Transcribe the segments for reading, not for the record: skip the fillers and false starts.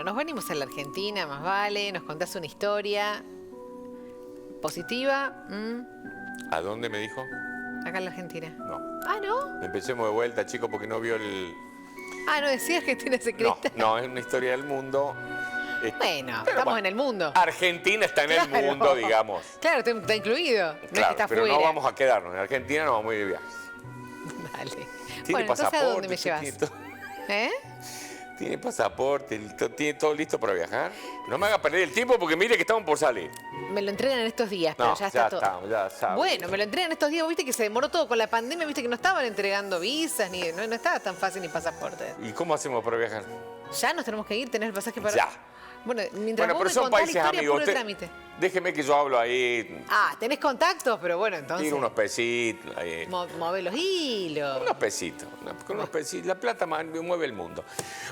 nos venimos a la Argentina, más vale, nos contás una historia positiva. ¿A dónde me dijo? Acá en la Argentina. No. Ah, ¿no? Empecemos de vuelta, chicos, porque no vio el... Ah, ¿no decía Argentina secreta? No, es una historia del mundo. Bueno, Pero estamos en el mundo. Argentina está en el Claro. mundo, digamos. Claro, está incluido. No es que Claro, está pero fuera. no vamos a quedarnos. En Argentina nos vamos a ir de viaje. Dale. ¿Tiene Bueno, entonces, pasaporte? ¿a dónde me usted llevas? tiene ¿Eh? ¿Tiene pasaporte? ¿Tiene todo listo para viajar? No me haga perder el tiempo porque mire que estamos por salir. Me lo entregan en estos días, pero No, ya está todo. estamos, ya sabe. Bueno, me lo entregan estos días. Viste que se demoró todo con la pandemia. Viste que no estaban entregando visas, ni no estaba tan fácil ni pasaporte. ¿Y cómo hacemos para viajar? Ya nos tenemos que ir, tenés el pasaje para... Ya. Bueno, mientras Bueno, vos pero me son contás la países historia, amigos. puro trámite. Déjeme que yo hablo ahí. Ah, tenés contactos, pero bueno, entonces... Tiro unos pesitos. Ahí. Move los hilos. Unos pesitos. Con unos pesitos. La plata mueve el mundo.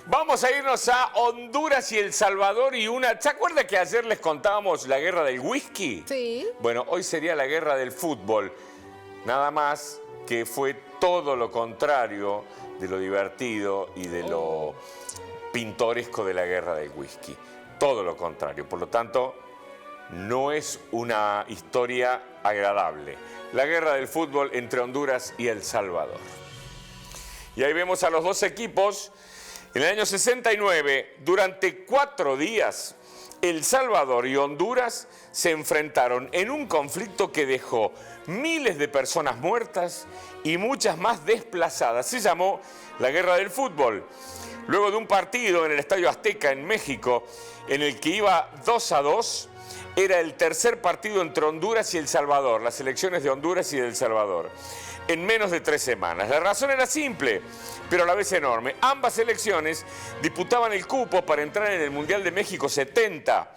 Vamos a irnos a Honduras y El Salvador y una... ¿Se acuerda que ayer les contábamos la guerra del whisky? Sí. Bueno, hoy sería la guerra del fútbol. Nada más que fue todo lo contrario de lo divertido y de lo pintoresco de la guerra del whisky. Todo lo contrario. Por lo tanto, no es una historia agradable. La guerra del fútbol entre Honduras y El Salvador. Y ahí vemos a los dos equipos. En el año 69, durante 4 días, El Salvador y Honduras se enfrentaron en un conflicto que dejó miles de personas muertas y muchas más desplazadas. Se llamó la Guerra del Fútbol. Luego de un partido en el Estadio Azteca en México, en el que iba 2-2, era el tercer partido entre Honduras y El Salvador, las selecciones de Honduras y de El Salvador, en menos de 3 semanas. La razón era simple, pero a la vez enorme. Ambas selecciones disputaban el cupo para entrar en el Mundial de México 70.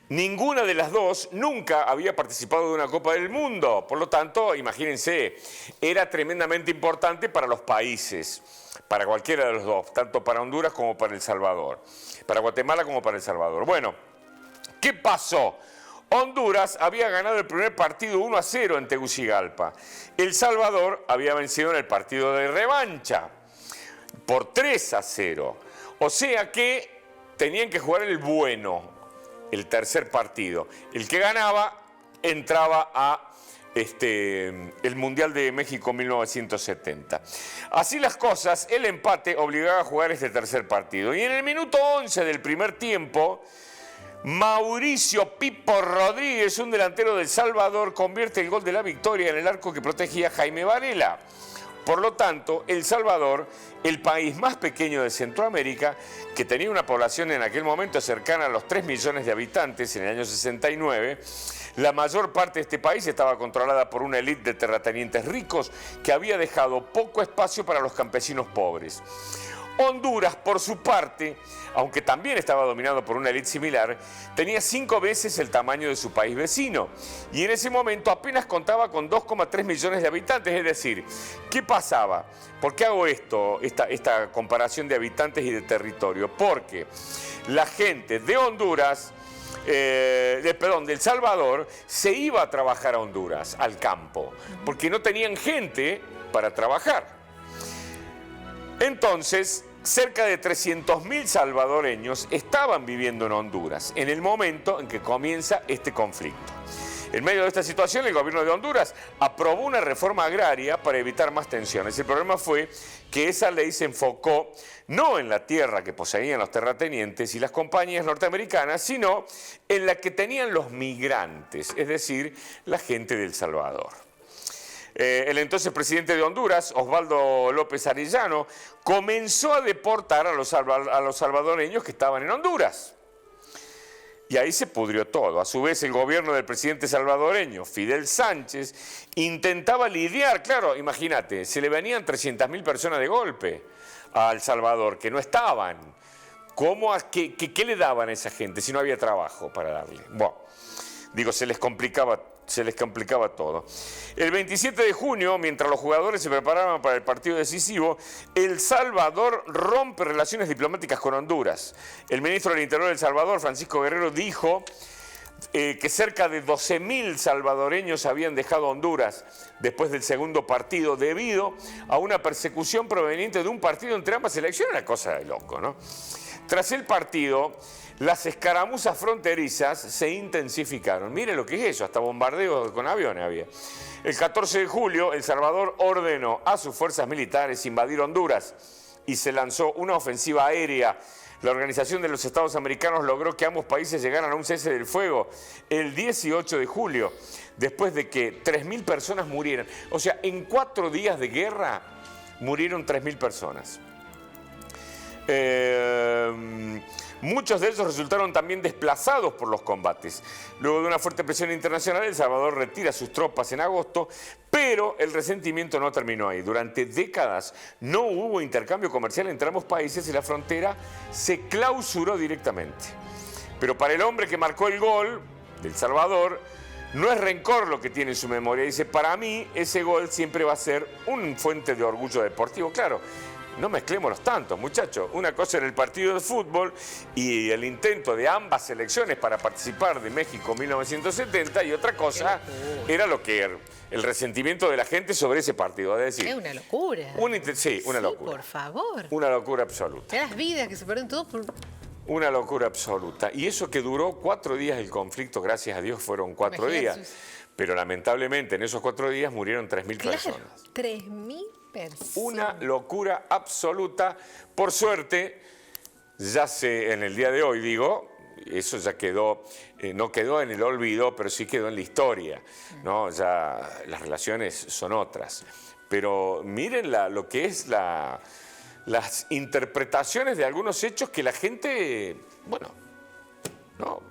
Ninguna de las dos nunca había participado de una Copa del Mundo. Por lo tanto, imagínense, era tremendamente importante para los países, para cualquiera de los dos, tanto para Honduras como para El Salvador, para Guatemala como para El Salvador. Bueno, ¿qué pasó? Honduras había ganado el primer partido 1-0 en Tegucigalpa. El Salvador había vencido en el partido de revancha por 3-0. O sea que tenían que jugar el bueno, el tercer partido. El que ganaba entraba a el Mundial de México 1970. Así las cosas, el empate obligaba a jugar este tercer partido. Y en el minuto 11 del primer tiempo, Mauricio Pipo Rodríguez, un delantero del Salvador, convierte el gol de la victoria en el arco que protegía Jaime Varela. Por lo tanto, El Salvador, el país más pequeño de Centroamérica, que tenía una población en aquel momento cercana a los 3 millones de habitantes en el año 69, la mayor parte de este país estaba controlada por una élite de terratenientes ricos que había dejado poco espacio para los campesinos pobres. Honduras, por su parte, aunque también estaba dominado por una élite similar, tenía 5 veces el tamaño de su país vecino y en ese momento apenas contaba con 2,3 millones de habitantes. Es decir, ¿qué pasaba? ¿Por qué hago esta comparación de habitantes y de territorio? Porque la gente de Honduras, de El Salvador, se iba a trabajar a Honduras, al campo, porque no tenían gente para trabajar. Entonces, cerca de 300.000 salvadoreños estaban viviendo en Honduras en el momento en que comienza este conflicto. En medio de esta situación, el gobierno de Honduras aprobó una reforma agraria para evitar más tensiones. El problema fue que esa ley se enfocó no en la tierra que poseían los terratenientes y las compañías norteamericanas, sino en la que tenían los migrantes, es decir, la gente de El Salvador. El entonces presidente de Honduras, Osvaldo López Arellano, comenzó a deportar a los salvadoreños que estaban en Honduras. Y ahí se pudrió todo. A su vez, el gobierno del presidente salvadoreño, Fidel Sánchez, intentaba lidiar, claro, imagínate, se le venían 300.000 personas de golpe a El Salvador, que no estaban. ¿Qué le daban a esa gente si no había trabajo para darle? Bueno, digo, se les complicaba todo. El 27 de junio, mientras los jugadores se preparaban para el partido decisivo, El Salvador rompe relaciones diplomáticas con Honduras. El ministro del Interior de El Salvador, Francisco Guerrero, dijo que cerca de 12.000 salvadoreños habían dejado Honduras después del segundo partido debido a una persecución proveniente de un partido entre ambas elecciones. Una cosa de loco, ¿no? Tras el partido, las escaramuzas fronterizas se intensificaron. Mire lo que es eso, hasta bombardeos con aviones había. El 14 de julio, El Salvador ordenó a sus fuerzas militares invadir Honduras y se lanzó una ofensiva aérea. La Organización de los Estados Americanos logró que ambos países llegaran a un cese del fuego el 18 de julio, después de que 3.000 personas murieran. O sea, en 4 días de guerra murieron 3.000 personas. Muchos de ellos resultaron también desplazados por los combates. Luego de una fuerte presión internacional, El Salvador retira sus tropas en agosto, pero el resentimiento no terminó ahí. Durante décadas no hubo intercambio comercial entre ambos países y la frontera se clausuró directamente. Pero para el hombre que marcó el gol del Salvador, no es rencor lo que tiene en su memoria. Dice, para mí ese gol siempre va a ser una fuente de orgullo deportivo. Claro, no mezclemos los tantos, muchachos. Una cosa era el partido de fútbol y el intento de ambas selecciones para participar de México 1970 y otra cosa era lo que era el resentimiento de la gente sobre ese partido. Es decir, es una locura. Sí, una locura. Por favor. Una locura absoluta. Las vidas que se pierden todos por... Una locura absoluta. Y eso que duró 4 días el conflicto, gracias a Dios fueron 4 días. Pero lamentablemente en esos 4 días murieron 3.000 personas. 3.000 personas. Una locura absoluta. Por suerte, ya en el día de hoy, digo, eso ya quedó, no quedó en el olvido, pero sí quedó en la historia, ¿no? Ya las relaciones son otras. Pero miren lo que es las interpretaciones de algunos hechos que la gente, bueno, no,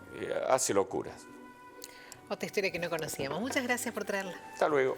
hace locuras. Otra historia que no conocíamos. Muchas gracias por traerla. Hasta luego.